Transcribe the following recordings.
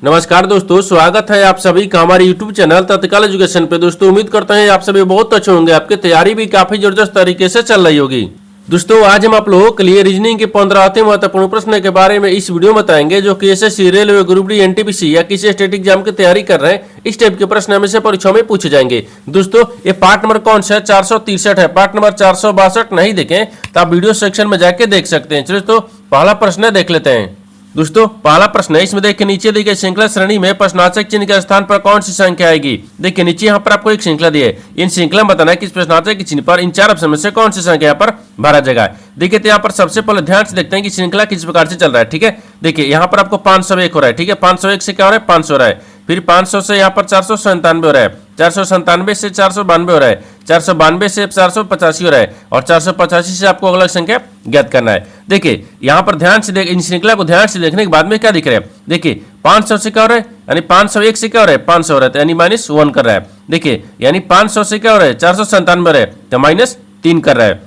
नमस्कार दोस्तों, स्वागत है आप सभी का हमारे YouTube चैनल तत्काल एजुकेशन पे। दोस्तों उम्मीद करते हैं आप सभी बहुत अच्छे होंगे, आपकी तैयारी भी काफी जबरदस्त तरीके से चल रही होगी। दोस्तों आज हम आप लोगों के लिए रीजनिंग के 15 अति महत्वपूर्ण प्रश्न के बारे में इस वीडियो में बताएंगे, जो कि SSC, railway, group D, NTPC या किसी स्टेट एग्जाम की तैयारी कर रहे हैं। इस टाइप के प्रश्न हमें से परीक्षा में पूछे जाएंगे। दोस्तों ये पार्ट नंबर कौन सा है? 463 है। पार्ट नंबर 462 नहीं देखें तो आप वीडियो सेक्शन में जाके देख सकते हैं। चलिए तो पहला प्रश्न देख लेते हैं। दोस्तों पहला प्रश्न है, इसमें देखिए नीचे दी गई श्रृंखला श्रेणी में प्रश्नार्थक चिन्ह के स्थान पर कौन सी संख्या आएगी। देखिए नीचे यहाँ पर आपको एक श्रृंखला दी है, इन श्रृंखला में बताना है कि इस प्रश्नार्थक के चिन्ह पर इन चार ऑप्शन में से कौन सी संख्या यहाँ पर भरा जाएगा। देखिए तो यहाँ पर सबसे पहले ध्यान से देखते हैं कि श्रृंखला किस प्रकार से चल रहा है। ठीक है, देखिए यहाँ पर आपको 501 हो रहा है। ठीक है, 501 से क्या हो रहा है? 500 हो रहा है। फिर 500 से यहाँ पर 497 हो रहा है, 497 से 492 हो रहा है, 492 से 485 हो रहा है, और 485 से आपको अगला संख्या ज्ञात करना है। देखिए यहाँ पर ध्यान से इन श्रृंखला को ध्यान से देखने के बाद में क्या दिख रहा है। देखिए 500 से क्या हो रहा है, यानी 501 से क्या हो रहा है? 500 हो रहा है, यानी -1 कर रहा है। देखिए यानी 500 से क्या हो रहा है? 497 हो रहा है, तो -3 कर रहा है।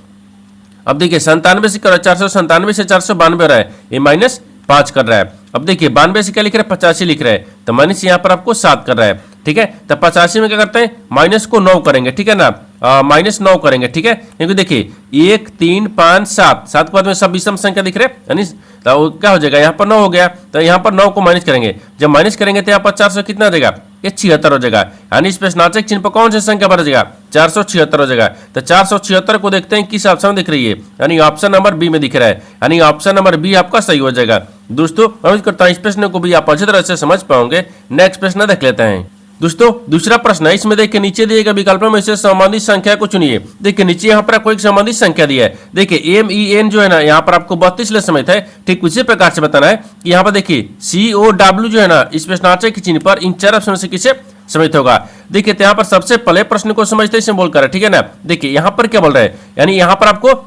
अब देखिए 97 से क्या हो रहा है? 497 से 492 हो रहा है, ये -5 कर रहा है। अब देखिए 92 से क्या लिख रहा है? 85 लिख रहा है, तो माइनस यहाँ पर आपको 7 कर रहा है। ठीक है, तो 85 में क्या करते हैं? माइनस को 9 करेंगे। ठीक है ना, -9 करेंगे। ठीक है, क्योंकि देखिए 1 3 5 7 7 के बाद में सब विषम संख्या दिख रहे हैं, यानी तो क्या हो जाएगा? यहाँ पर 9 हो गया, तो यहाँ पर 9 को माइनस करेंगे। जब माइनस करेंगे तो यहाँ पर 400 कितना हो जाएगा? ये 76 हो जाएगा। यानी इस प्रश्नार्थक चिन्ह पर कौन सी संख्या भरा जाएगा? 476 हो जाएगा। तो 476 को देखते हैं किस ऑप्शन में दिख रही है, यानी ऑप्शन नंबर बी में दिख रहा है, यानी ऑप्शन नंबर बी आपका सही हो जाएगा। दोस्तों उम्मीद करता हूं इस प्रश्न को भी आप अच्छी तरह से समझ पाओगे। नेक्स्ट प्रश्न देख लेते हैं। दोस्तों दूसरा प्रश्न है, इसमें देखिए नीचे दिए गए विकल्पों में से संबंधित संख्या को चुनिए। देखिए नीचे यहाँ पर आपको एक संबंधित संख्या दिया है। देखिए MEN जो है ना, यहाँ पर आपको 32 ले समेत है। ठीक उसी प्रकार से बताना है कि यहाँ पर देखिए COW जो है ना, इस प्रश्नार्थक के चिन्ह पर इन चार ऑप्शन से किसे समेत होगा। देखिए तो यहाँ पर सबसे पहले प्रश्न को समझते इसे बोल कर, ठीक है ना। देखिए यहाँ पर क्या बोल रहा है, यानी यहाँ पर आपको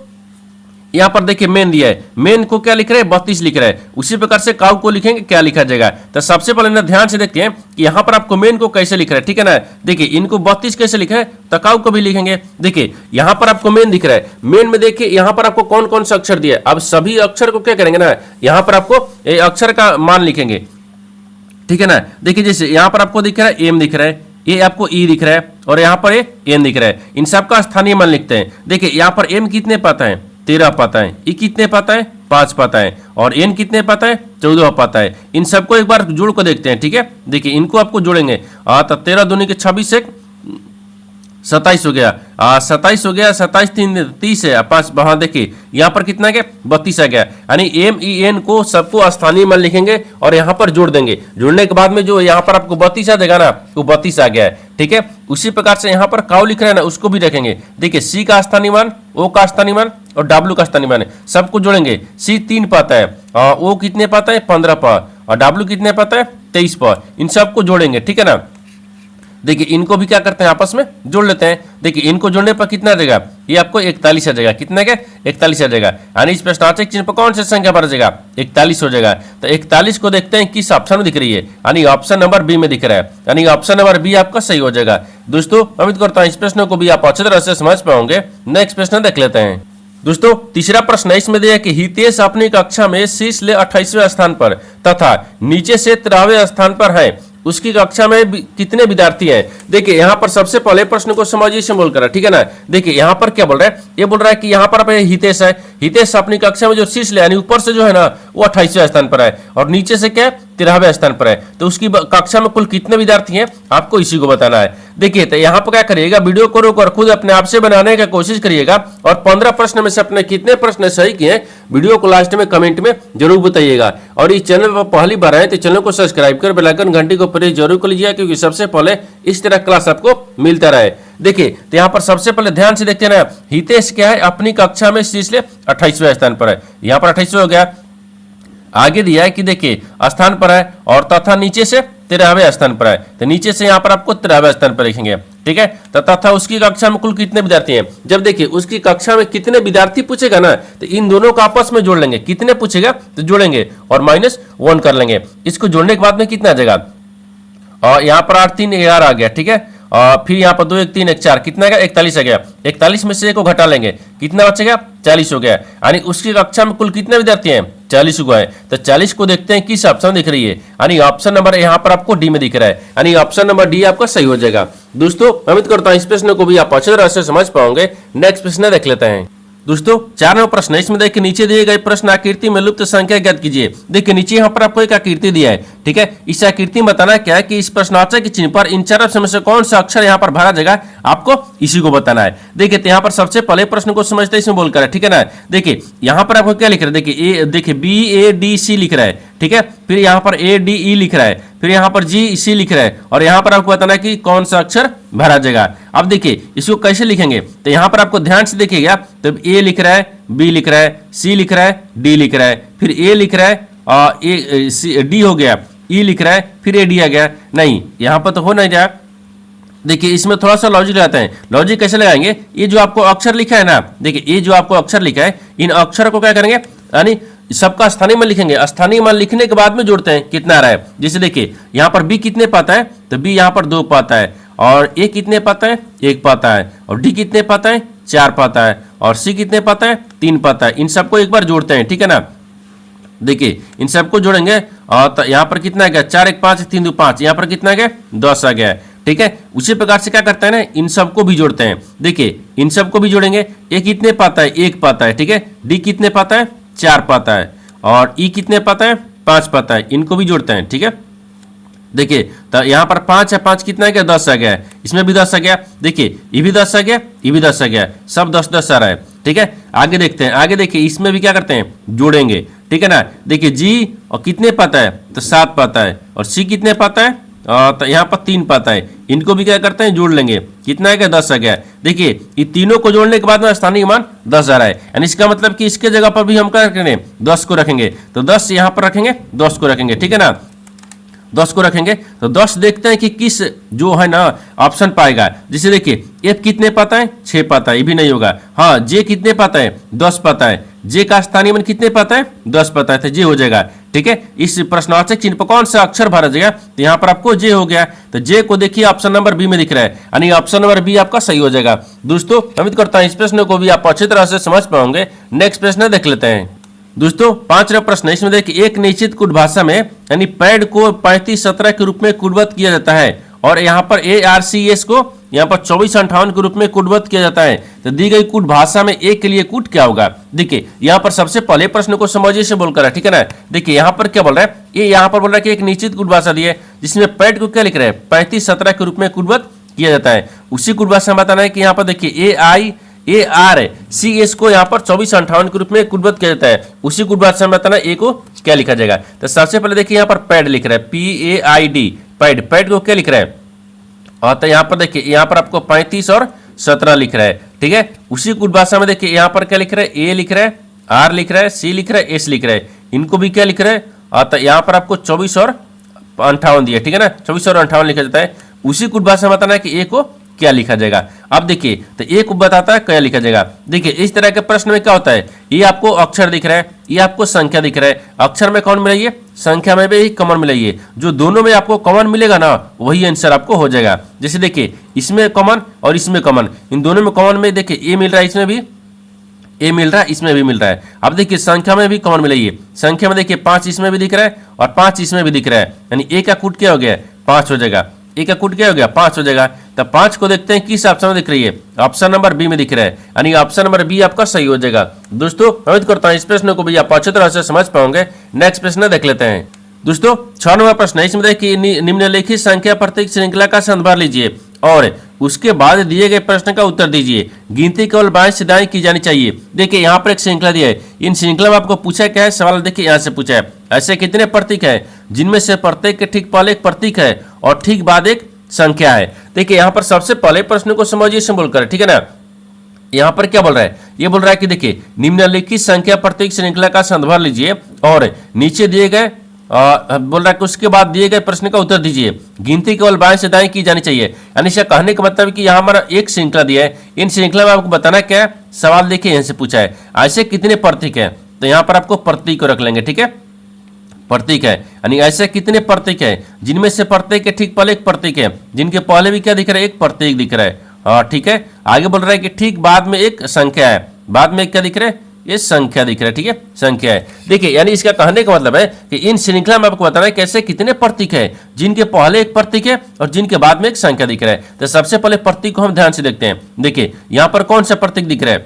यहाँ पर देखिए मेन दिया है, मेन को क्या लिख रहे हैं? 32 लिख रहे हैं। उसी प्रकार से काउ को लिखेंगे, क्या लिखा जाएगा? तो सबसे पहले ना ध्यान से देखते हैं कि यहाँ पर आपको मेन को कैसे लिख रहे हैं। ठीक है ना, देखिए इनको 32 कैसे लिखा है, तो काउ को भी लिखेंगे। देखिए यहाँ पर आपको मेन दिख रहा है, मेन में देखिए यहाँ पर आपको कौन कौन सा अक्षर दिया है। अब सभी अक्षर को क्या करेंगे ना, यहाँ पर आपको अक्षर का मान लिखेंगे। ठीक है ना, देखिए जैसे यहाँ पर आपको दिख रहा है एम दिख रहा है, ये आपको ई दिख रहा है, और यहाँ पर ये एन दिख रहा है। इन सबका स्थानीय मान लिखते हैं। देखिए यहाँ पर एम कितने पाता है? 13 पाता है। ई कितने पाता है? 5 पाता है। और एन कितने पाता है? 14 पाता है। इन सबको एक बार जोड़ कर देखते हैं। ठीक है, देखिए इनको आपको जोड़ेंगे, तो 13 दूनी के 26 एक 27 हो गया, 27 हो गया, 27 3 30 है, 5 वहां देखिए यहाँ पर कितना गया? 32 आ गया। यानी MEN को सबको स्थानीय मान लिखेंगे और यहाँ पर जोड़ देंगे। जोड़ने के बाद में जो यहाँ पर आपको 32 आ जाएगा ना, वो 32 आ गया है। ठीक है, उसी प्रकार से यहाँ पर काउ लिख रहे हैं ना, उसको भी रखेंगे। देखिए C का स्थानीय मान, O का स्थानीय मान और W का स्थानीय मान है, सबको जोड़ेंगे। C 3 पाता है, O कितने पाता है? 15 पा, और W कितने पाता है? 23 पा। इन सबको जोड़ेंगे। ठीक है ना, देखिए इनको भी क्या करते हैं? आपस में जोड़ लेते हैं। देखिए इनको जोड़ने पर कितना आ जाएगा? ये आपको 41 आ जाएगा। कितना क्या? 41 आ जाएगा। यानी इस प्रश्नार्थक चिन्ह पर कौन सी संख्या भरा जाएगा? 41 हो जाएगा। तो 41 को देखते हैं किस ऑप्शन में दिख रही है, यानी ऑप्शन नंबर बी में दिख रहा है, यानी ऑप्शन नंबर बी आपका सही हो जाएगा। दोस्तों उम्मीद करता हूं इस प्रश्न को भी आप अच्छी तरह से समझ पाओगे। नेक्स्ट प्रश्न देख लेते हैं। दोस्तों तीसरा प्रश्न है, इसमें दिया कि हितेश अपनी कक्षा में शीर्ष ले 28वें स्थान पर तथा नीचे से 13वें स्थान पर है, उसकी कक्षा में कितने विद्यार्थी हैं। देखिए यहाँ पर सबसे पहले प्रश्न को समझिए से बोलकर, ठीक है ना। देखिए यहाँ पर क्या बोल रहा है, ये बोल रहा है कि यहाँ पर हितेश है, हितेश अपनी कक्षा में जो शीर्ष ले, यानी ऊपर से जो है ना वो 28वें स्थान पर है, और नीचे से क्या है? 13वें स्थान पर है। तो उसकी कक्षा में कुल कितने विद्यार्थी हैं, आपको इसी को बताना है। देखिए तो यहाँ पर क्या करिएगा, वीडियो को रोक कर खुद अपने आप से बनाने की कोशिश करिएगा, और 15 प्रश्न में से अपने कितने प्रश्न सही किए वीडियो को लास्ट में कमेंट में जरूर बताइएगा। और इस चैनल पर पहली बार आए तो चैनल को सब्सक्राइब कर बेल आइकन घंटी को प्रेस जरूर कर लीजिए, क्योंकि सबसे पहले इस तरह क्लास आपको मिलता रहे। देखिए तो यहाँ पर सबसे पहले ध्यान से देखते हैं ना, हितेश क्या है? अपनी कक्षा में शीर्ष ले 28वें स्थान पर है। यहाँ पर 28वें हो गया। आगे दिया है कि देखिए स्थान पर है, और तथा नीचे से 13वें स्थान पर है, तो नीचे से यहाँ पर आपको 13वें स्थान पर लिखेंगे। ठीक है, तो तथा उसकी कक्षा में कुल कितने विद्यार्थी हैं। जब देखिए उसकी कक्षा में कितने विद्यार्थी पूछेगा ना, तो इन दोनों को आपस में जोड़ लेंगे। कितने पूछेगा तो जोड़ेंगे और -1 कर लेंगे। इसको जोड़ने के बाद में कितना आ जाएगा, और यहाँ पर 8 3 11 आ गया। ठीक है, फिर यहाँ पर 2 1 3 1 4 कितना गया 41 आ गया। 41 में से 1 को घटा लेंगे, कितना बचेगा 40 हो गया। यानी उसकी कक्षा में कुल कितने विद्यार्थी हैं 40 को है। तो 40 को देखते हैं किस ऑप्शन दिख रही है, यानी ऑप्शन नंबर यहाँ पर आपको डी में दिख रहा है, यानी ऑप्शन नंबर डी आपका सही हो जाएगा। दोस्तों उम्मीद करता हूँ इस प्रश्न को भी आप अच्छे तरह से समझ पाओगे। नेक्स्ट प्रश्न देख लेते हैं। दोस्तों 4 नंबर प्रश्न, इसमें देखिए नीचे दिए गए प्रश्न आकृति में लुप्त संख्या ज्ञात कीजिए। देखिए नीचे यहाँ पर आपको एक आकृति दिया है, ठीक है। इस आकृति में बताना क्या है कि इस प्रश्नवाचक के चिन्ह पर इन 4 ऑप्शन में से कौन सा अक्षर यहाँ पर भरा जाएगा, आपको इसी को बताना है। देखिए तो यहाँ पर सबसे पहले प्रश्न को समझते इसमें बोलकर है, ठीक है ना। देखिए यहाँ पर आपको क्या लिख रहा है, देखिए ए, देखिए BADC लिख रहा है, ठीक है। फिर यहाँ पर ADE लिख रहा है, फिर यहाँ पर GC लिख रहा है, और यहाँ पर आपको बताना है कि कौन सा अक्षर भरा जाएगा। अब देखिए इसको कैसे लिखेंगे, तो यहाँ पर आपको ध्यान से देखिएगा, तो A लिख रहा है, B लिख रहा है, C लिख रहा है, D लिख रहा है, फिर A लिख रहा है, D हो गया, E लिख रहा है, फिर AD आ गया। नहीं, यहाँ पर तो हो नहीं रहा। देखिए इसमें थोड़ा सा लॉजिक लगाते हैं। लॉजिक कैसे लगाएंगे, ये जो आपको अक्षर लिखा है ना, देखिए ये जो आपको अक्षर लिखा है, इन अक्षर को क्या करेंगे, यानी सबका स्थानीय मान लिखेंगे। स्थानीय मान लिखने के बाद में जोड़ते हैं कितना आ रहा है। जैसे देखिए यहाँ पर B कितने पाता है, तो B यहाँ पर 2 पाता है, और A कितने पाता है 1 पाता है, और D कितने पाता है 4 पाता है, और C कितने पाता है 3 पाता है। इन सबको एक बार जोड़ते हैं, ठीक है ना। देखिए इन सबको जोड़ेंगे और तो यहाँ पर कितना आ गया 4 1 5 3 2 5, यहाँ पर कितना आ गया 10 आ गया, ठीक है। उसी प्रकार से क्या करते हैं ना, इन सबको भी जोड़ते हैं। देखिए इन सबको भी जोड़ेंगे, A कितने पाता है 1 पाता है, ठीक है। D कितने पाता है 4 पाता है, और E कितने पाता है 5 पाता है। इनको भी जोड़ते हैं, ठीक है। देखिए तो यहाँ पर 5 है, 5 कितना आ गया 10 आ गया, इसमें भी 10 आ गया। देखिए ये भी 10 आ गया, ये भी 10 आ गया, सब 10 10 आ रहा है, ठीक है। आगे देखते हैं, आगे देखिए इसमें भी क्या करते हैं जोड़ेंगे, ठीक है ना। देखिए G और कितने पाता है, तो 7 पाता है, और C कितने पाता है, तो यहाँ पर 3 पाता है। इनको भी क्या करते हैं जोड़ लेंगे, कितना आ गया 10 आ गया। देखिए ये तीनों को जोड़ने के बाद में स्थानीय मान 10 आ रहा है, यानी इसका मतलब कि इसके जगह पर भी हम क्या करेंगे 10 को रखेंगे, तो 10 यहाँ पर रखेंगे, 10 को रखेंगे, ठीक है ना। 10 को रखेंगे तो 10 देखते हैं कि किस जो है ना ऑप्शन पाएगा। जैसे देखिए F कितने पाता है 6 पाता है, ये भी नहीं होगा। हाँ J कितने पाता है 10 पाता है, J का स्थानीय मान कितने पाता है 10 पाता है, तो J हो जाएगा, ठीक है। इस प्रश्नवाचक चिन्ह पर कौन सा अक्षर भरा जाएगा, तो यहाँ पर आपको J हो गया। तो J को देखिए ऑप्शन नंबर बी में दिख रहा है, यानी ऑप्शन नंबर बी आपका सही हो जाएगा। दोस्तों उम्मीद करता हूँ इस प्रश्न को भी आप अच्छी तरह से समझ पाओगे। नेक्स्ट प्रश्न देख लेते हैं। दोस्तों 5वां प्रश्न, इसमें देखिए एक निश्चित कूट भाषा में यानी पैड को 35 17 के रूप में कूटबद्ध किया जाता है, और यहाँ पर ARCS को यहाँ पर 24 58 के रूप में कूटबद्ध किया जाता है। तो दी गई कूट भाषा में एक के लिए कूट क्या होगा। देखिए यहाँ पर सबसे पहले प्रश्न को समझिए से बोलकर है, ठीक है ना। देखिए यहाँ पर क्या बोल रहा है, ये यहाँ पर बोल रहा है कि एक निश्चित कूट भाषा दी है जिसमें पैड को क्या लिख रहा है 35 17 के रूप में कूटबद्ध किया जाता है। उसी कूट भाषा में बताना है कि यहाँ पर देखिए ARCS को यहाँ पर 24 58 के रूप में कूटबद्ध किया जाता है। उसी कूट भाषा में बताना ए को क्या लिखा जाएगा। तो सबसे पहले देखिए यहाँ पर पैड लिख रहा है PAID, पैड, पैड को क्या लिख रहा है, और तो यहाँ पर देखिए यहाँ पर आपको 35 और 17 लिख रहा है, ठीक है। उसी कूट भाषा में देखिए यहाँ पर क्या लिख रहा है, A लिख रहा है, R लिख रहा है, C लिख रहा है, S लिख रहा है। इनको भी क्या लिख रहा है, और तो यहाँ पर आपको 24 और 58 दिया, ठीक है ना। 24 और 58 लिखा जाता है। उसी कूट भाषा में बताना है कि ए को क्या लिखा जाएगा। अब देखिए तो एक बताता है क्या लिखा जाएगा। देखिए इस तरह के प्रश्न में क्या होता है, ये आपको अक्षर दिख रहा है, ये आपको संख्या दिख रहा है। अक्षर में कौन मिलाइए, संख्या में भी कॉमन मिलाइए, जो दोनों में आपको कॉमन मिलेगा ना वही आंसर आपको हो जाएगा। जैसे देखिए इसमें कॉमन और इसमें कॉमन, इन दोनों में कॉमन में देखिए ए मिल रहा है, इसमें भी ए मिल रहा है, इसमें भी मिल रहा है। अब देखिए संख्या में भी कॉमन मिलाइए, संख्या में देखिए 5 इसमें भी दिख रहा है और 5 इसमें भी दिख रहा है, यानी ए का कूट क्या हो गया 5 हो जाएगा, ए का कूट क्या हो गया 5 हो जाएगा। तो 5 को देखते हैं किस ऑप्शन में दिख रही है, ऑप्शन नंबर बी में दिख रहा है, यानी ऑप्शन नंबर बी आपका सही हो जाएगा। दोस्तों उम्मीद करता हूं इस प्रश्न को भी आप अच्छी तरह से समझ पाओगे। नेक्स्ट प्रश्न देख लेते हैं। दोस्तों 6 नंबर प्रश्न है, इसमें देखिए निम्नलिखित संख्या प्रत्येक श्रृंखला का संदर्भ लीजिए और उसके बाद दिए गए प्रश्न का उत्तर दीजिए। गिनती केवल बाएं से दाएं की जानी चाहिए। देखिए यहाँ पर एक श्रृंखला दिया है, इन श्रृंखला में आपको पूछा क्या है सवाल, देखिए यहाँ से पूछा है ऐसे कितने प्रतीक है जिनमें से प्रत्येक के ठीक पहले एक प्रतीक है और ठीक बाद एक संख्या है। देखिए यहाँ पर सबसे पहले प्रश्न को समझिए सिंबल कर, ठीक है ना। यहाँ पर क्या बोल रहा है, ये बोल रहा है कि देखिए निम्नलिखित संख्या प्रत्येक श्रृंखला का संदर्भ लीजिए और नीचे दिए गए बोल रहा है कि उसके बाद दिए गए प्रश्न का उत्तर दीजिए। गिनती केवल बाएं से दाएं की जानी चाहिए, यानी इसका कहने का मतलब कि यहाँ हमारा एक श्रृंखला दिया है, इन श्रृंखला में आपको बताना क्या है, सवाल देखिए यहाँ से पूछा है ऐसे कितने प्रतीक है, तो यहाँ पर आपको प्रतीक को रख लेंगे, ठीक है। प्रतीक है। यानी ऐसे कितने प्रतीक है जिनमें से प्रत्येक के ठीक पहले एक प्रतीक है, जिनके पहले भी क्या दिख रहा है, एक प्रतीक दिख रहा है। ठीक है, आगे बोल रहा है कि ठीक बाद में एक संख्या है, बाद में क्या दिख रहा है, ये संख्या दिख रहा है। ठीक है, संख्या है। देखिए यानी इसका कहने का मतलब है कि इन श्रृंखला में आपको बताना है कैसे कितने प्रतीक है जिनके पहले एक प्रतीक है और जिनके बाद में एक संख्या दिख रहा है। तो सबसे पहले प्रतीक को हम ध्यान से देखते हैं। देखिए यहाँ पर कौन सा प्रतीक दिख रहा है,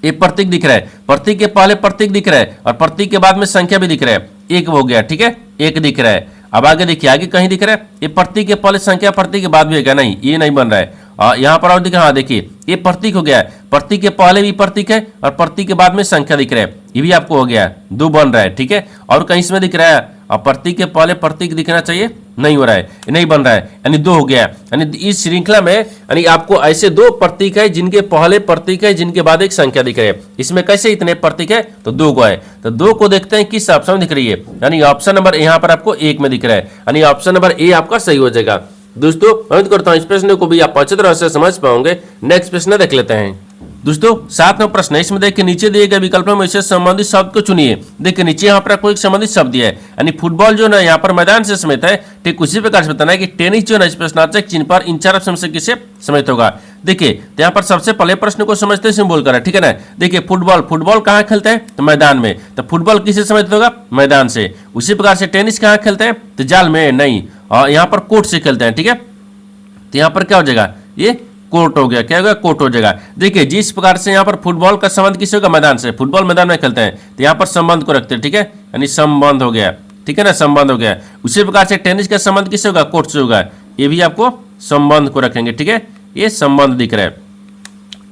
एक प्रतीक दिख रहा है, प्रतीक के पहले प्रतीक दिख रहा है और प्रतीक के बाद में संख्या भी दिख रहा है, एक हो गया। ठीक है, एक दिख रहा है। अब आगे देखिए, आगे कहीं दिख रहा है, ये प्रतीक के पहले संख्या प्रतीक के बाद भी है, नहीं ये नहीं बन रहा है। यहाँ पर और दिख रहा है, हाँ देखिए ये प्रतीक हो गया, प्रतीक के पहले भी प्रतीक है और प्रतीक के बाद में संख्या दिख रहा है, ये भी आपको हो गया, दो बन रहा है। ठीक है, और कहीं इसमें दिख रहा है और प्रतीक के पहले प्रतीक दिखना चाहिए, नहीं हो रहा है, नहीं बन रहा है, यानी दो हो गया। यानी इस श्रृंखला में यानी आपको ऐसे दो प्रतीक है जिनके पहले प्रतीक है जिनके बाद एक संख्या दिख रही है। इसमें कैसे इतने प्रतीक है, तो दो को है, तो दो को देखते हैं किस ऑप्शन में दिख रही है। यानी ऑप्शन नंबर यहाँ पर आपको एक में दिख रहा है, यानी ऑप्शन नंबर ए आपका सही हो जाएगा। दोस्तों उम्मीद करता हूं इस प्रश्न को भी आप अच्छी तरह से समझ पाओगे। नेक्स्ट प्रश्न देख लेते हैं। दोस्तों 7 नंबर प्रश्न है, इसमें देखिए नीचे दिए गए विकल्पों में से संबंधित शब्द को चुनिए। देखिए नीचे यहाँ पर आपको एक संबंधित शब्द दिया है, यानी फुटबॉल जो ना यहाँ पर मैदान से समेत है, ठीक उसी प्रकार से बताना है कि टेनिस जो ना इस प्रश्नार्थक चिन्ह पर इन चार ऑप्शन से किसे समेत होगा। देखिए तो यहाँ पर सबसे पहले प्रश्न को समझते सिंबल कर, ठीक है ना। देखिए फुटबॉल, फुटबॉल कहाँ खेलते हैं, तो मैदान में, तो फुटबॉल किसे समेत होगा, मैदान से। उसी प्रकार से टेनिस कहाँ खेलते हैं, तो जाल में, नहीं, और यहाँ पर कोर्ट से खेलते हैं। ठीक है, तो यहाँ पर क्या हो जाएगा, ये कोर्ट हो गया, क्या होगा, कोर्ट हो जाएगा। देखिए जिस प्रकार से यहाँ पर फुटबॉल का संबंध किससे होगा, मैदान से, फुटबॉल मैदान में खेलते हैं, तो यहाँ पर संबंध को रखते हैं। ठीक है, यानी संबंध हो गया, ठीक है ना, संबंध हो गया। उसी प्रकार से टेनिस का संबंध किससे होगा, कोर्ट से होगा, ये भी आपको संबंध को रखेंगे। ठीक है, ये संबंध दिख रहा है,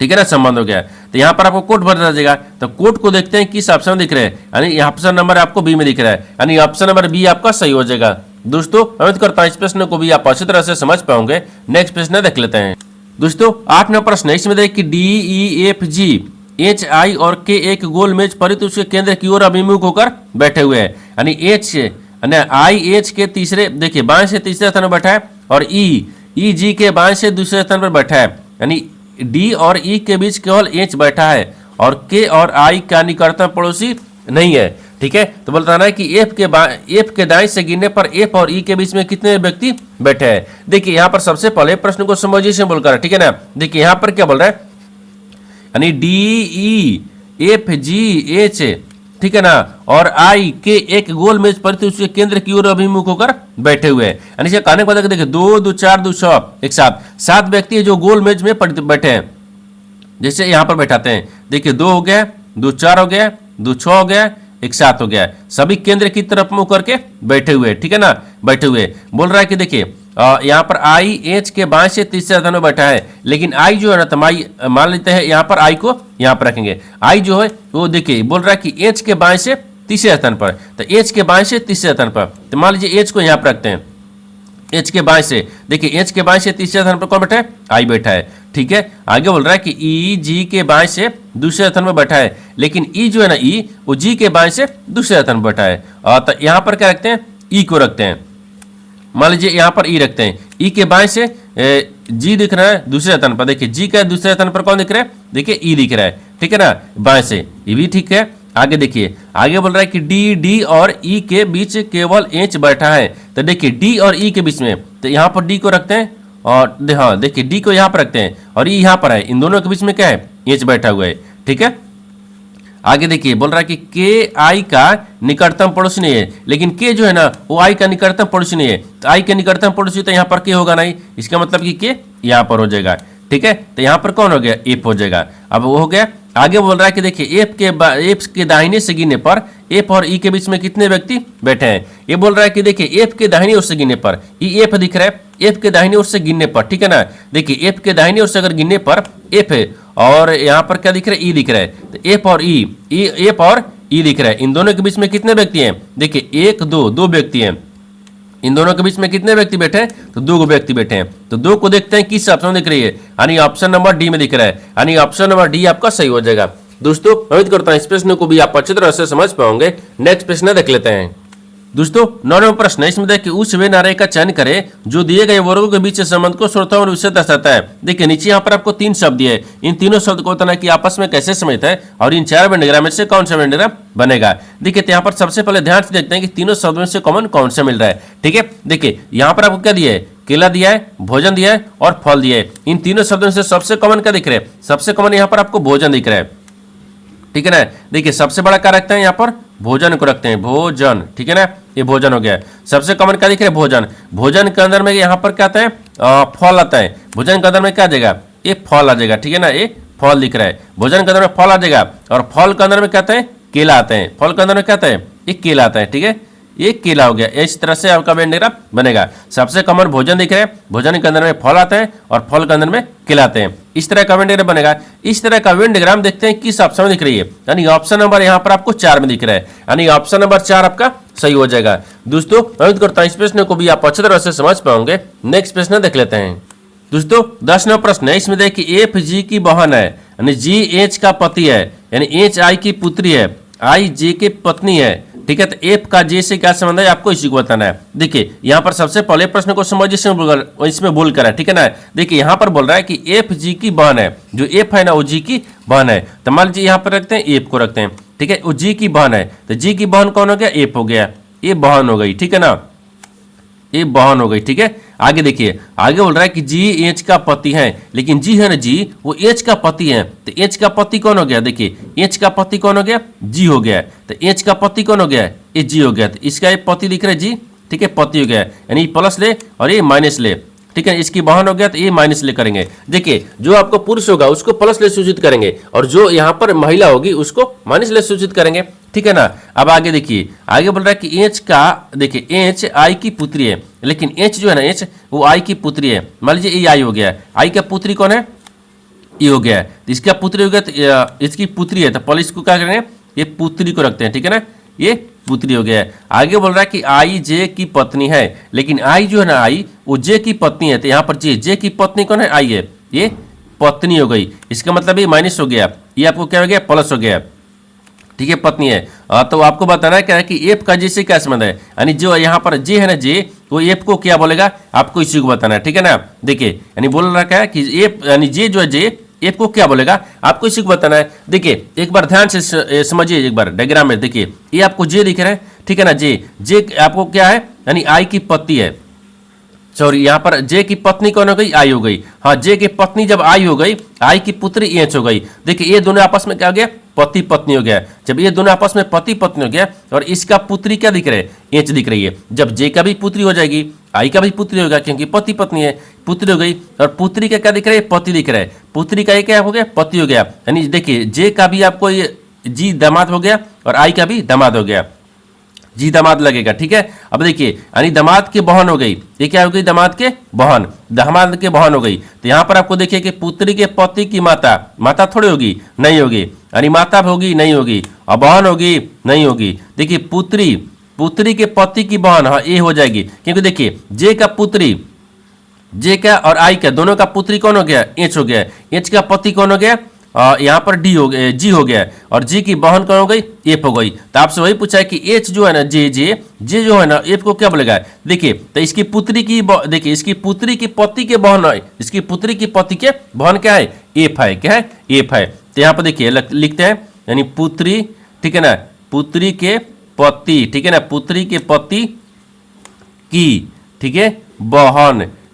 ठीक है ना, संबंध हो गया। तो यहाँ पर आपको कोर्ट भर जाएगा, तो कोर्ट को देखते हैं किस ऑप्शन में दिख रहे हैं, यानी ऑप्शन नंबर आपको बी में दिख रहा है, यानी ऑप्शन नंबर बी आपका सही हो जाएगा। दोस्तों उम्मीद करता हूं इस प्रश्न को भी आप अच्छी तरह से समझ पाओगे। नेक्स्ट प्रश्न देख लेते हैं। दोस्तों 8 नंबर प्रश्न है, इसमें देखिए कि D E F G H I और के एक गोल मेज परित उसके केंद्र की ओर अभिमुख होकर बैठे हुए हैं। यानी एच आई एच के तीसरे, देखिए बाएं से तीसरे स्थान पर बैठा है, और ई जी के बाएं से दूसरे स्थान पर बैठा है। यानी डी और ई के बीच केवल एच बैठा है और के और आई का निकटतम पड़ोसी नहीं है। ठीक है, तो बताना है कि एफ के दाएं से गिनने पर एफ और ई के बीच में कितने व्यक्ति बैठे हैं। देखिए यहाँ पर सबसे पहले प्रश्न को समझिए से बोलकर, ठीक है ना। देखिए यहाँ पर क्या बोल रहा है, यानी D E F G H, ठीक है ना, और आई के एक गोल मेज पर उसके केंद्र की ओर अभिमुख होकर बैठे हुए हैं। यानी इसे कहने को देखिए 2 2 4 2 6 एक साथ 7 व्यक्ति जो गोल मेज में बैठे हैं। जैसे यहाँ पर बैठाते हैं, देखिए 2 हो गया, 2 4 हो गया, 2 6 हो गया, एक साथ हो गया, सभी केंद्र की तरफ मुंह करके बैठे हुए, ठीक है ना, बैठे हुए। बोल रहा है कि देखिए यहाँ पर आई एच के बाएं से तीसरे स्थान में बैठा है, लेकिन आई जो है ना, तो मान लेते हैं यहाँ पर आई को यहाँ पर रखेंगे। आई जो है वो देखिए बोल रहा है कि एच के बाएं से तीसरे स्थान पर, तो एच के बाएं से तीसरे स्थान पर, तो मान लीजिए एच को यहाँ पर रखते हैं, एच के बाएं से, देखिए एच के बाएं से तीसरे स्थान पर कौन बैठा है, आई बैठा है। ठीक है, आगे बोल रहा है कि ई जी के बाएं से दूसरे स्थान पर बैठा है, लेकिन ई जो है ना, ई वो जी के बाएं से दूसरे स्थान पर बैठा है। तो यहाँ पर क्या रखते हैं, ई को रखते हैं, मान लीजिए यहाँ पर ई रखते हैं, ई के बाएं से जी दिख रहा है दूसरे स्थान पर, देखिए जी का दूसरे स्थान पर कौन दिख रहा है, देखिए ई दिख रहा है, ठीक है ना, बाएं से, ये भी ठीक है। आगे देखिए, आगे बोल रहा है कि डी और ई के बीच केवल एच बैठा है, तो देखिए डी और ई के बीच में, तो यहाँ पर डी को रखते हैं, और हाँ देखिए डी को यहाँ पर रखते हैं, और ई यहाँ पर है, इन दोनों के बीच में क्या है, एच बैठा हुआ है। ठीक है, आगे देखिए बोल रहा है कि के आई का निकटतम पड़ोसी नहीं है, लेकिन के जो है ना वो आई का निकटतम पड़ोसी नहीं है, तो आई के निकटतम पड़ोसी तो यहाँ पर के होगा नहीं, इसका मतलब कि के यहाँ पर हो जाएगा। ठीक है, तो यहाँ पर कौन हो गया, एफ हो जाएगा। अब वो हो गया। आगे बोल रहा है कि देखिए एफ के दाहिने से गिनने पर एफ और ई के बीच में कितने व्यक्ति बैठे हैं। ये बोल रहा है कि देखिए एफ के दाहिनी ओर से गिनने पर, ई एफ दिख रहा है, एफ के दाहिनी ओर से गिनने पर, ठीक है ना, देखिए एफ के दाहिनी ओर से अगर गिनने पर एफ है, और यहाँ पर क्या दिख रहा है, ई दिख रहा है, तो एफ और ई दिख रहा है, इन दोनों के बीच में कितने व्यक्ति हैं, देखिए 1 2 2 व्यक्ति हैं, इन दोनों के बीच में कितने व्यक्ति बैठे हैं, तो 2 व्यक्ति बैठे हैं। तो 2 को देखते हैं किस ऑप्शन में दिख रही है, यानी ऑप्शन नंबर डी में दिख रहा है, यानी ऑप्शन नंबर डी आपका सही हो जाएगा। दोस्तों उम्मीद करता हूं इस प्रश्न को भी आप अच्छी तरह से समझ पाओगे। नेक्स्ट प्रश्न देख लेते हैं। दोस्तों 9वां प्रश्न है, इसमें देखिए उस वे नारे का चयन करें जो दिए गए वर्गों के बीच संबंध को श्रोता और विषय दर्शाता है। देखिए नीचे यहाँ पर आपको 3 शब्द दिए, इन तीनों शब्द को बताना कि आपस में कैसे समझता है और इन 4 वेन डायग्राम में से कौन सा वेन डायग्राम बनेगा। देखिए यहाँ पर सबसे पहले ध्यान से देखते हैं कि तीनों शब्दों में से कॉमन कौन सा मिल रहा है। ठीक है, देखिए यहाँ पर आपको क्या दिया है, केला दिया है, भोजन दिया है और फल दिया है। इन तीनों शब्दों में से सबसे कॉमन क्या दिख रहा है, सबसे कॉमन यहाँ पर आपको भोजन दिख रहा है। ठीक है ना, देखिए सबसे बड़ा क्या रखते हैं यहाँ पर, भोजन को रखते हैं, भोजन। ठीक है ना, ये भोजन हो गया। सबसे कॉमन क्या दिख रहा है, भोजन। भोजन के अंदर में यहाँ पर क्या आता है, फल आता है। भोजन के अंदर में क्या आ जाएगा, ये फल आ जाएगा। ठीक है ना, ये फल दिख रहा है, भोजन के अंदर में फल आ जाएगा। और फल के अंदर में क्या आता है, केला आता है। फल के अंदर में क्या आता है, ये केला आता है। ठीक है, ये केला हो गया। इस तरह से आपका वेन डायग्राम बनेगा। सबसे कॉमन भोजन दिख रहा है, भोजन के अंदर में फल आता है और फल के अंदर में केला आते हैं। इस तरह का वेन डायग्राम बनेगा। इस तरह का वेन डायग्राम देखते हैं किस ऑप्शन में दिख रही है, यानी ऑप्शन नंबर यहाँ पर आपको 4 में दिख रहा है, यानी ऑप्शन नंबर 4 आपका सही हो जाएगा। दोस्तों उम्मीद करता हूं इस प्रश्न को भी आप अच्छी तरह से समझ पाओगे। नेक्स्ट प्रश्न देख लेते हैं। दोस्तों 10वां प्रश्न है, इसमें देखिए एफ जी की बहन है, यानी जी एच का पति है, यानी एच आई की पुत्री है, आई जे की पत्नी है। ठीक है, तो एफ का जे से क्या संबंध है आपको इसी को बताना है। देखिए यहाँ पर सबसे पहले प्रश्न को समझ इसमें बोल कर है। ठीक है ना, देखिए यहाँ पर बोल रहा है कि एफ जी की बहन है, जो एफ है ना वो जी की बहन है। तो मान लीजिए यहाँ पर रखते हैं एफ को रखते हैं। ठीक है, वो जी की बहन है, तो जी की बहन कौन हो गया, एफ हो गया, ये बहन हो गई। ठीक है ना, ये बहन हो गई। ठीक है, आगे देखिए, आगे बोल रहा है कि जी एच का पति है, लेकिन जी है ना जी, वो एच का पति है। तो एच का पति कौन हो गया, देखिए एच का पति कौन हो गया, जी हो गया। तो एच का पति कौन हो गया, ये जी हो गया। तो इसका ये पति दिख रहा है जी, ठीक है, पति हो गया, यानी प्लस ले और ये माइनस ले। ठीक है, इसकी बहन हो गया तो ये माइनस ले करेंगे। देखिए जो आपको पुरुष होगा उसको प्लस ले सूचित करेंगे और जो यहाँ पर महिला होगी उसको माइनस ले सूचित करेंगे। ठीक है ना, अब आगे देखिए, आगे बोल रहा है कि एच का, देखिए एच आई की पुत्री है, लेकिन एच जो है ना, एच वो आई की पुत्री है। मान लीजिए ये आई हो गया, आई का पुत्री कौन है, ये हो गया। तो इसका पुत्री हो गया, तो इसकी पुत्री है, तो पहले इसको क्या करेंगे, ये पुत्री को रखते हैं। ठीक है ना, ये पुत्री हो गया। आगे बोल रहा है कि आई जे की पत्नी है, लेकिन आई जो है ना, आई वो जे की पत्नी है। तो यहाँ पर जे की पत्नी कौन है, आई है, ये पत्नी हो गई। इसका मतलब ये माइनस हो गया, ये आपको क्या हो गया, प्लस हो गया। ठीक है, पत्नी है। तो आपको बताना है क्या है कि एफ का जे से क्या संबंध है, यानी जो यहाँ पर जे है ना, जे वो एफ को क्या बोलेगा आपको इसी को बताना है। ठीक है ना, देखिए यानी बोल रहा है कि एफ यानी जे जो है, जे एफ को क्या बोलेगा आपको इसी को बताना है। देखिए एक बार ध्यान से समझिए, एक बार डायग्राम में देखिए, ये आपको जे दिख रहा है। ठीक है ना, जे आपको क्या है, यानी आई की पत्नी है। सॉरी, यहाँ पर जे की पत्नी कौन हो गई, आई हो गई। हाँ, जे की पत्नी जब आई हो गई, आई की पुत्री एच हो गई। देखिए ये दोनों आपस में क्या हो गया, पति पत्नी हो गया। जब ये दोनों आपस में पति पत्नी हो गया और इसका पुत्री क्या दिख रहा है, एच दिख रही है। जब जे का भी पुत्री हो जाएगी, आई का भी पुत्री होगा, क्योंकि पति पत्नी है, पुत्री हो गई। और पुत्री का क्या दिख रहा है, पति दिख रहा है। पुत्री का ये क्या हो गया, पति हो गया। यानी देखिए जे का भी आपको ये जी दामाद हो गया और आई का भी दामाद हो गया, जी दामाद लगेगा। ठीक है, अब देखिए यानी दामाद की बहन हो गई, ये क्या हो गई, दामाद के बहन, दामाद के बहन हो गई। तो यहाँ पर आपको देखिए कि पुत्री के पति की माता, माता थोड़ी होगी, नहीं होगी, यानी माता होगी नहीं होगी, और बहन होगी नहीं होगी। देखिए पुत्री के पति की बहन, हाँ ये हो जाएगी, क्योंकि देखिए जे का पुत्री, जे का और आई का दोनों का पुत्री कौन हो गया, एच हो गया। एच का पति कौन हो गया, यहाँ पर डी हो गया, जी हो गया, और जी की बहन कौन हो गई, एफ हो गई। तो आपसे वही पूछा है कि एच जो है ना, जे जो है ना, एफ को क्या बोलेगा। देखिए तो इसकी पुत्री की, देखिए इसकी पुत्री की पति के बहन है, इसकी पुत्री की पति के बहन क्या है, एफ है, क्या है, एफ है। तो यहाँ पर देखिए लिखते हैं, यानी पुत्री, ठीक है ना, पुत्री के पति, ठीक है ना, पुत्री के पति की, ठीक है,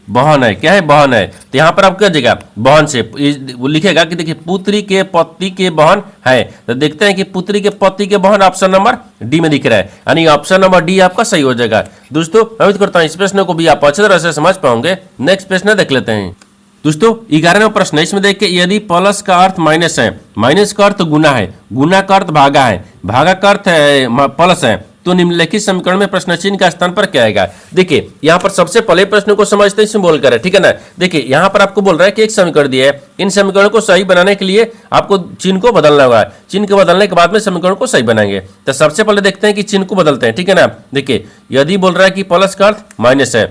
बहन है, क्या है, बहन है। तो यहाँ पर आप क्या देगा, बहन से वो लिखेगा कि देखिए पुत्री के पति के बहन है। तो देखते हैं कि पुत्री के पति के बहन ऑप्शन नंबर डी में दिख रहा है, यानी ऑप्शन नंबर डी आपका सही हो जाएगा। दोस्तों उम्मीद करता हूँ इस प्रश्न को भी आप अच्छी तरह से समझ पाओगे। नेक्स्ट प्रश्न देख लेते हैं। दोस्तों 11वां प्रश्न है, इसमें देखिए यदि प्लस का अर्थ माइनस है, माइनस का अर्थ गुना है, गुना का अर्थ भागा है, भागा का अर्थ प्लस है, तो निम्नलिखित समीकरण में प्रश्न चिन्ह का स्थान पर क्या आएगा। देखिए यहाँ पर सबसे पहले प्रश्न को समझते हैं, इसमें बोलकर है, ठीक है ना। देखिए यहाँ पर आपको बोल रहा है कि एक समीकरण दिया है, इन समीकरणों को सही बनाने के लिए आपको चिन्ह को बदलना होगा। चिन्ह को बदलने के बाद में समीकरण को सही बनाएंगे। तो सबसे पहले देखते हैं कि चिन्ह को बदलते हैं, ठीक है ना। देखिए यदि बोल रहा है कि प्लस का अर्थ माइनस है,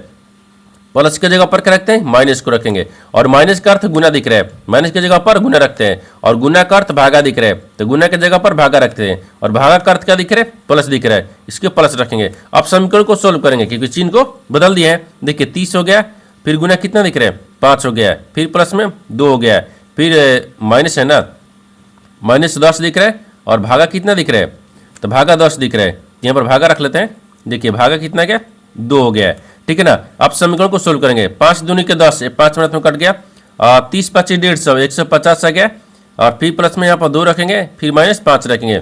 प्लस की जगह पर क्या रखते हैं, माइनस को रखेंगे, और माइनस का अर्थ गुना दिख रहा है, माइनस की जगह पर गुना रखते हैं, और गुना का अर्थ भागा दिख रहा है तो गुना की जगह पर भागा रखते हैं, और भागा का अर्थ क्या दिख रहा है, प्लस दिख रहा है, इसके प्लस रखेंगे। अब समीकरण को सोल्व करेंगे क्योंकि चिन्ह को बदल दिया है। देखिए 30 हो गया, फिर गुना कितना दिख रहा है, 5 हो गया, फिर प्लस में 2 हो गया, फिर माइनस है ना, माइनस 10 दिख रहा है, और भागा कितना दिख रहा है, तो भागा 10 दिख रहा है, यहाँ पर भागा रख लेते हैं। देखिए भागा कितना गया, 2 हो गया है, ठीक है ना। अब समीकरण को सोल्व करेंगे, 5 दूनी के 10, 5 मिनट में कट गया, 30 25 150, 150 आ गया, और फिर प्लस में यहाँ पर 2 रखेंगे, फिर माइनस 5 रखेंगे।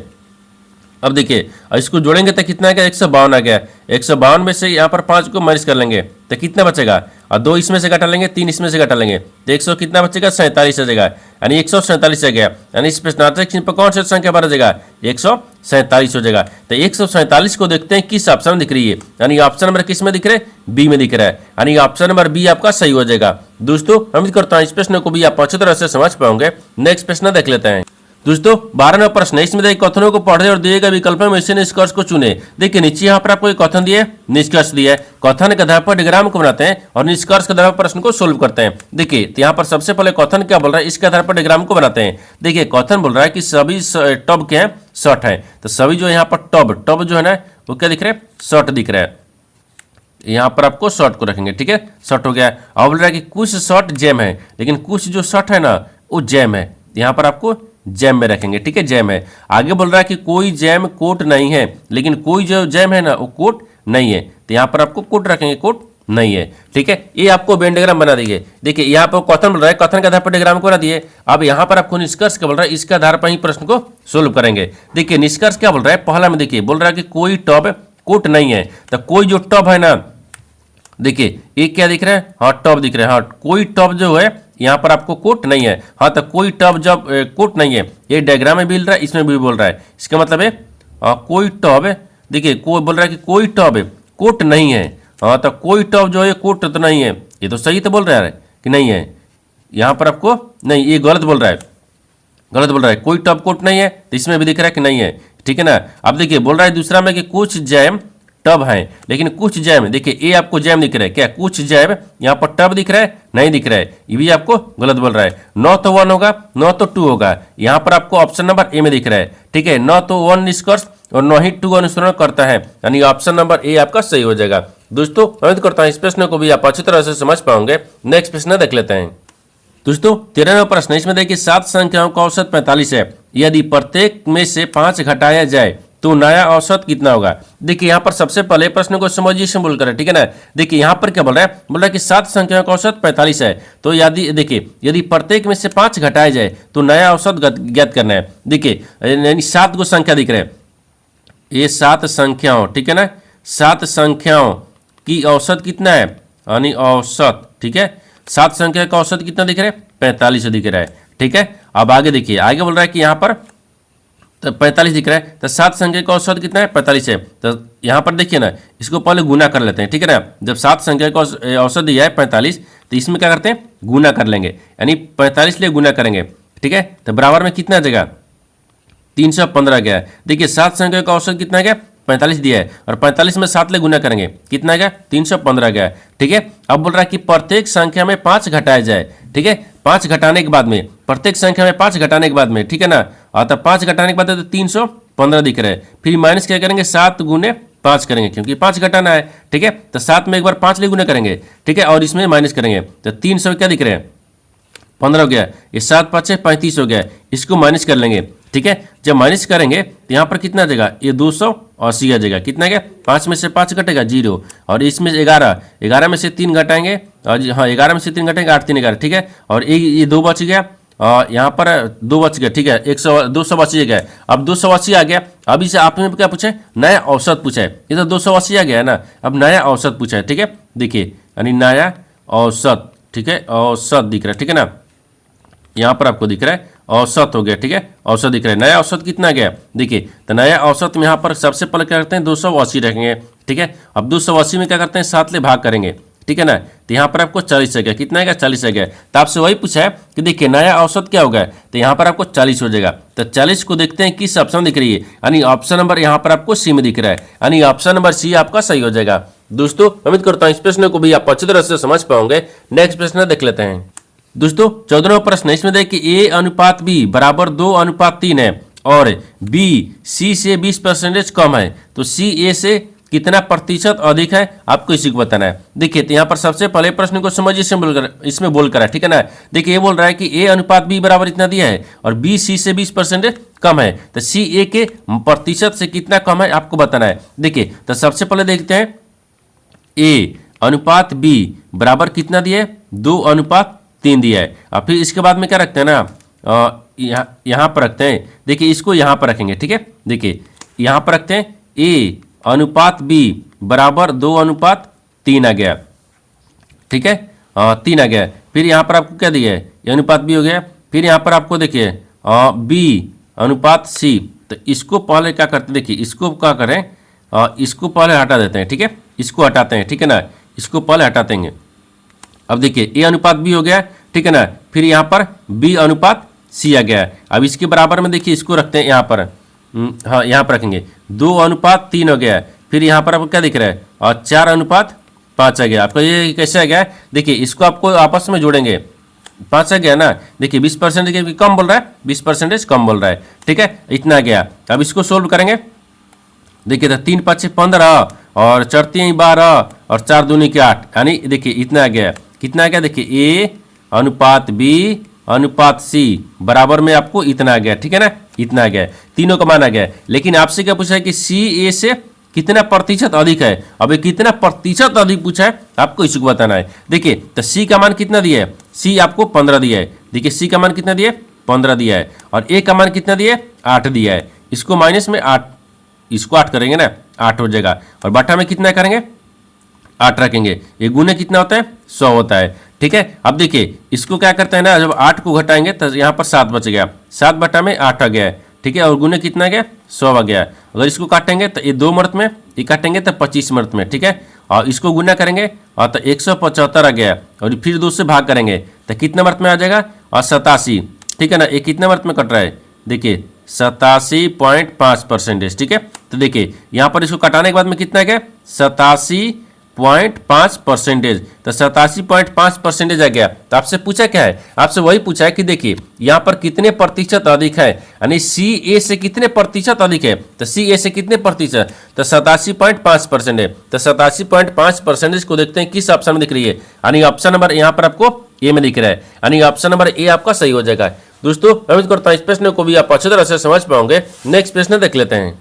अब देखिए इसको जोड़ेंगे तो कितना आ गया, 152 आ गया, 152 में से यहाँ पर 5 को माइनस कर लेंगे तो कितना बचेगा, और 2 इसमें से घटा लेंगे, 3 इसमें से घटा लेंगे तो 100 कितना बचेगा, 47 आ जाएगा, यानी 147 आ गया, यानी इस प्रश्नार्थक चिन्ह पर कौन सी संख्या बन जाएगा, 147 हो जाएगा। तो 147 को देखते हैं किस ऑप्शन में दिख रही है, यानी ऑप्शन नंबर किस में दिख रहा है, बी में दिख रहा है, यानी ऑप्शन नंबर बी आपका सही हो जाएगा। दोस्तों उम्मीद करता हूँ इस प्रश्न को भी आप अच्छी तरह से समझ पाओगे। नेक्स्ट प्रश्न देख लेते हैं। दोस्तों 12वां प्रश्न है, इसमें देखिए कथनों को पढ़े और दिए गए विकल्पों में से निष्कर्ष को चुने। देखिए नीचे यहाँ पर आपको एक कथन दिए, निष्कर्ष दिया है, कथन के आधार पर डायग्राम को बनाते हैं और निष्कर्ष के आधार पर प्रश्न को सोल्व करते हैं। देखिए तो यहाँ पर सबसे पहले कथन क्या बोल रहा है, इसके आधार पर डायग्राम को बनाते हैं। देखिए कथन बोल रहा है कि सभी टब क्या है, शर्ट है, तो सभी जो यहाँ पर टब जो है ना वो क्या दिख रहा है, शर्ट दिख रहा है, यहाँ पर आपको शर्ट को रखेंगे, ठीक है, शर्ट हो गया। अब बोल रहा है कि कुछ शर्ट जैम है, लेकिन कुछ जो शर्ट है ना वो जैम है, यहाँ पर आपको जैम में रखेंगे, ठीक है, जैम है। आगे बोल रहा है कि कोई जैम कोट नहीं है, लेकिन कोई जो जैम है ना वो कोट नहीं है, तो यहाँ पर आपको कोट रखेंगे, कोट नहीं है, ठीक है। ये आपको वेन डायग्राम बना दिए। देखिए यहाँ पर कथन बोल रहा है, कथन के आधार पर डायग्राम को बना दिए। अब यहाँ पर आपको निष्कर्ष क्या बोल रहा है, इसके आधार पर ही प्रश्न को सोल्व करेंगे। देखिए निष्कर्ष क्या बोल रहा है, पहला में देखिए बोल रहा है कि कोई टब कोट नहीं है, तो कोई जो टब है ना, देखिए एक क्या दिख रहा है, हाँ टब दिख रहा है, हाँ कोई टब जो है यहाँ पर आपको कोट नहीं है, हाँ तो कोई टब जब कोट नहीं है, ये डायग्राम में भी बोल रहा है, इसमें भी बोल रहा है, इसका मतलब है कोई टब, देखिए कोई बोल रहा है कि कोई टब कोट नहीं है, हाँ तो कोई टब जो है कोट तो नहीं है, ये तो सही तो बोल रहा है कि नहीं है, यहाँ पर आपको नहीं, ये गलत बोल रहा है, गलत बोल रहा है, कोई टब कोट नहीं है, तो इसमें भी दिख रहा है कि नहीं है, ठीक है ना। अब देखिए बोल रहा है दूसरा में कि कुछ जैम टब है, लेकिन कुछ जैम, देखिए ये आपको जैम दिख रहा है क्या, कुछ जैम, यहाँ पर टब दिख रहा है, नहीं दिख रहा है, ये भी आपको गलत बोल रहा है। न तो 1 होगा, न तो 2 होगा, यहाँ पर आपको ऑप्शन नंबर ए में दिख रहा है, ठीक है, न तो 1 निष्कर्ष और न ही 2 अनुसरण करता है, यानी ऑप्शन नंबर ए आपका सही हो जाएगा। दोस्तों उम्मीद करता हूँ इस प्रश्न को भी आप अच्छी तरह से समझ पाओगे। नेक्स्ट प्रश्न देख लेते हैं। दोस्तों 13वां प्रश्न, इसमें देखिए 7 संख्याओं का औसत 45 है, यदि प्रत्येक में से 5 घटाया जाए तो नया औसत कितना होगा। देखिए यहाँ पर सबसे पहले प्रश्न को समझिए सिंबल करें, ठीक है ना। देखिए यहाँ पर क्या बोल रहा है, बोल रहा है कि 7 संख्याओं का औसत 45 है, तो यदि देखिए यदि प्रत्येक में से 5 घटाया जाए तो नया औसत ज्ञात करना है। देखिए यानी 7 को संख्या दिख रहे हैं, ये 7 संख्याओं, ठीक है ना, 7 संख्याओं की औसत कितना है, यानी औसत, ठीक है, 7 संख्या का औसत कितना दिख रहा है, 45 दिख रहा है, ठीक है। अब आगे देखिए, आगे बोल रहा है कि यहाँ पर तो 45 दिख रहा है, तो 7 संख्या का औसत कितना है, 45 है। तो यहाँ पर देखिए ना, इसको पहले गुना कर लेते हैं, ठीक है ना। जब 7 संख्या का औसत दिया है 45, तो इसमें क्या करते हैं, गुना कर लेंगे, यानी 45 लिए गुना करेंगे, ठीक है। तो बराबर में कितना जगह 315 गया है। देखिए 7 संख्या का औसत कितना गया, 45 दिया है, और 45 में 7 ले गुना करेंगे, कितना गया, 315 गया, ठीक है। अब बोल रहा है कि प्रत्येक संख्या में 5 घटाया जाए, ठीक है, 5 घटाने के बाद में, प्रत्येक संख्या में 5 घटाने के बाद में, ठीक है ना, और तब 5 घटाने के बाद तो 315 दिख रहा है, फिर माइनस क्या करेंगे, 7 गुने 5 करेंगे, क्योंकि 5 घटाना है, ठीक है। तो 7 में एक बार 5 ले गुना करेंगे, ठीक है, और इसमें माइनस करेंगे, तो 300 क्या दिख रहे हैं, 15 हो गया, ये 7 5 35 हो गया, इसको माइनस कर लेंगे, ठीक है। जब माइनस करेंगे तो यहाँ पर कितना आ जाएगा, ये 280 आ जाएगा, कितना गया, 5 में से 5 घटेगा 0, और इसमें 11 में से 3 घटाएंगे, और हाँ 11 में से 3 घटाएंगे, 8 3 11, ठीक है, और ये 2 बच गया, और यहाँ पर 2 बच गया, ठीक है, 280 गया। अब 280 आ गया, अब इसे आपने क्या पूछा है, नया औसत पूछा है, ये तो 280 आ गया है ना, अब नया औसत पूछा है, ठीक है। देखिए यानी नया औसत, ठीक है, औसत दिख रहा है, ठीक है ना, यहाँ पर आपको दिख रहा है औसत हो गया, ठीक है, औसत दिख रहा है। नया औसत कितना गया, देखिए तो नया औसत में यहाँ पर सबसे पहले क्या करते हैं, 280 रखेंगे, ठीक है। अब 280 में क्या करते हैं, 7 ले भाग करेंगे, ठीक है ना, तो यहाँ पर आपको 40 आ गया, कितना आएगा, 40 आ गया। तो आपसे वही पूछा है कि देखिए नया औसत क्या होगा, तो यहाँ पर आपको 40 हो जाएगा। तो 40 को देखते हैं किस ऑप्शन दिख रही है, यानी ऑप्शन नंबर यहाँ पर आपको सी में दिख रहा है, यानी ऑप्शन नंबर सी आपका सही हो जाएगा। दोस्तों उम्मीद करता हूं इस प्रश्न को भी आप अच्छी तरह से समझ पाओगे। नेक्स्ट प्रश्न देख लेते हैं। दोस्तों 14वां प्रश्न है, इसमें देखिए a अनुपात b बराबर 2:3 है और b c से 20% कम है, तो c a से कितना प्रतिशत अधिक है आपको इसी को बताना है। देखिए तो यहाँ पर सबसे पहले प्रश्न को समझिए, इसमें बोल कर है, ठीक है ना। देखिए ये बोल रहा है कि a अनुपात b बराबर इतना दिया है और b c से 20% कम है, तो c a के प्रतिशत से कितना कम है आपको बताना है। देखिए तो सबसे पहले देखते हैं a अनुपात b बराबर कितना दिया है, 2:3 दिया है। और फिर इसके बाद में क्या रखते हैं ना, यहाँ पर रखते हैं। देखिए इसको यहाँ पर रखेंगे, ठीक है। देखिए यहाँ पर रखते हैं a अनुपात b बराबर 2:3 आ गया, ठीक है, 3 आ गया। फिर यहाँ पर आपको क्या दिया है, ये अनुपात b हो गया। फिर यहाँ पर आपको देखिए b अनुपात c, तो इसको पहले क्या करते हैं, देखिए इसको क्या करें, इसको पहले हटा देते हैं, ठीक है, इसको हटाते हैं, ठीक है ना, इसको पहले हटा देंगे। अब देखिए a अनुपात b हो गया, ठीक है ना। फिर यहाँ पर b अनुपात c आ गया। अब इसके बराबर में देखिए इसको रखते हैं यहाँ पर, हाँ यहाँ पर रखेंगे 2:3 हो गया। फिर यहाँ पर आपको क्या दिख रहा है, और 4:5 आ गया। आपको ये कैसे आ गया, देखिए इसको आपको आपस में जोड़ेंगे, 5 आ गया ना। देखिए 20% कम बोल रहा है, 20% कम बोल रहा है, ठीक है, इतना आ गया। अब इसको सोल्व करेंगे। देखिए तो 3 5 15 और 4 3 12 और 4 दूनी 8, यानी देखिए इतना आ गया। कितना आ गया, देखिए a अनुपात b अनुपात c बराबर में आपको इतना आ गया, ठीक है ना, इतना आ गया, तीनों का मान आ गया। लेकिन आपसे क्या पूछा है कि c a से कितना प्रतिशत अधिक है। अब ये कितना प्रतिशत अधिक पूछा है आपको इसको बताना है। देखिए तो c का मान कितना दिया है, c आपको 15 दिया है। देखिए c का मान कितना दिया है, 15 दिया है, और a का मान कितना दिया है, 8 दिया है। इसको माइनस में 8, इसको 8 करेंगे ना, 8 हो जाएगा, और बटा में कितना करेंगे, 8 रखेंगे। ये गुने कितना होता है, 100 होता है, ठीक है। अब देखिए इसको क्या करते हैं ना, जब 8 को घटाएंगे तो यहाँ पर 7 बच गया, 7 बटा में 8 आ गया है, ठीक है, और गुने कितना आ गया, 100 आ गया। अगर इसको काटेंगे तो ये 2 मर्त में, ये काटेंगे तो 25 मर्त में, ठीक है, और इसको गुना करेंगे और तो 175 आ गया, और फिर 2 से भाग करेंगे तो कितना मर्त में आ जाएगा, और 87, ठीक है ना। ये कितना मर्त में कट रहा है, देखिए 87.5%, ठीक है। तो देखिए यहाँ पर इसको कटाने के बाद में कितना आ गया, 87.5%, तो 87.5% आ गया। तो आपसे पूछा क्या है, आपसे वही पूछा है कि देखिए यहाँ पर कितने प्रतिशत अधिक है, यानी सी ए से कितने प्रतिशत अधिक है, तो सी ए से कितने प्रतिशत, तो 87.5% है। तो 87.5% को देखते हैं किस ऑप्शन में दिख रही है, यानी ऑप्शन नंबर यहाँ पर आपको ए में दिख रहा है, यानी ऑप्शन नंबर ए आपका सही हो जाएगा। दोस्तों उम्मीद करता हूं इस प्रश्न को भी आप अच्छी तरह से समझ पाओगे। नेक्स्ट प्रश्न देख लेते हैं।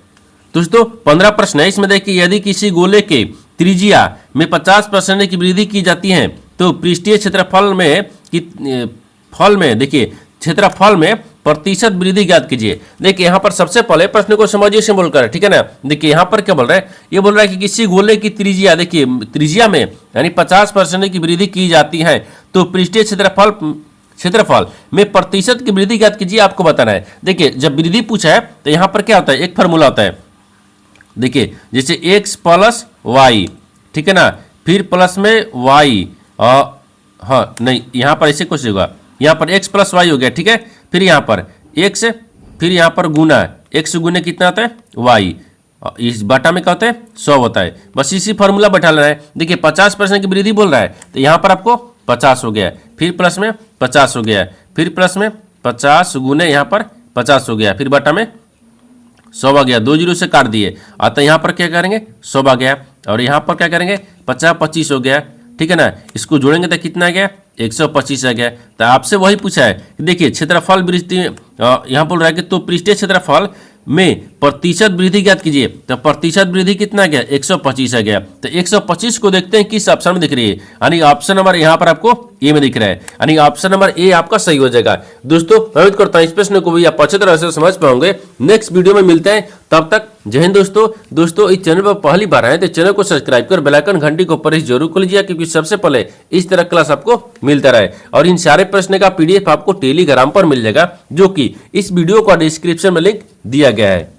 दोस्तों 15 प्रश्न है, इसमें देखिए यदि किसी गोले के त्रिज्या में 50% की वृद्धि की जाती है तो पृष्ठीय क्षेत्रफल में देखिए क्षेत्रफल में प्रतिशत वृद्धि ज्ञात कीजिए। देखिए यहाँ पर सबसे पहले प्रश्न को समझिए से बोलकर, ठीक है ना। देखिए यहाँ पर क्या बोल रहा है, ये बोल रहा है कि किसी गोले की त्रिज्या, देखिए त्रिज्या में यानी 50% की वृद्धि की जाती है तो पृष्ठीय क्षेत्रफल में प्रतिशत की वृद्धि ज्ञात कीजिए, आपको बताना है। देखिए जब वृद्धि पूछा है तो यहाँ पर क्या होता है, एक फार्मूला होता है, देखिए जैसे x प्लस वाई, ठीक है ना, फिर प्लस में y, हाँ नहीं यहाँ पर ऐसे कुछ होगा, यहाँ पर x प्लस वाई हो गया, ठीक है। फिर यहाँ पर x, फिर यहाँ पर गुना, x गुने कितना होता है y, इस बटा में क्या होता है 100 होता है। बस इसी फार्मूला बैठा लेना है। देखिए 50% की वृद्धि बोल रहा है तो यहाँ पर आपको 50 हो गया, फिर प्लस में 50 हो गया, फिर प्लस में 50 गुने यहाँ पर 50 हो गया, फिर बटा में 100 आ गया, 2 जीरो से काट दिए, तो यहाँ पर क्या करेंगे 100 आ गया, और यहाँ पर क्या करेंगे 50 25 हो गया, ठीक है ना। इसको जोड़ेंगे तो कितना आ गया 125 आ गया। तो आपसे वही पूछा है कि देखिए क्षेत्रफल वृद्धि, यहाँ बोल रहा है कि तो पृष्ठीय क्षेत्रफल में प्रतिशत वृद्धि ज्ञात कीजिए, तो प्रतिशत वृद्धि कितना आ गया 125 आ गया। तो 125 को देखते हैं किस ऑप्शन में दिख रही है, यानी ऑप्शन नंबर यहाँ पर आपको ए में दिख रहा है, यानी ऑप्शन नंबर ए आपका सही हो जाएगा। दोस्तों उम्मीद करता हूं इस प्रश्न को भी आप अच्छी तरह से समझ पाओगे। नेक्स्ट वीडियो में मिलते हैं, तब तक जय हिंद। दोस्तों इस चैनल पर पहली बार आए तो चैनल को सब्सक्राइब कर बेल आइकन घंटी को प्रेस जरूर कर लीजिए, क्योंकि सबसे पहले इस तरह क्लास आपको मिलता रहे। और इन सारे प्रश्न का पीडीएफ आपको टेलीग्राम पर मिल जाएगा, जो कि इस वीडियो का डिस्क्रिप्शन में लिंक दिया गया है।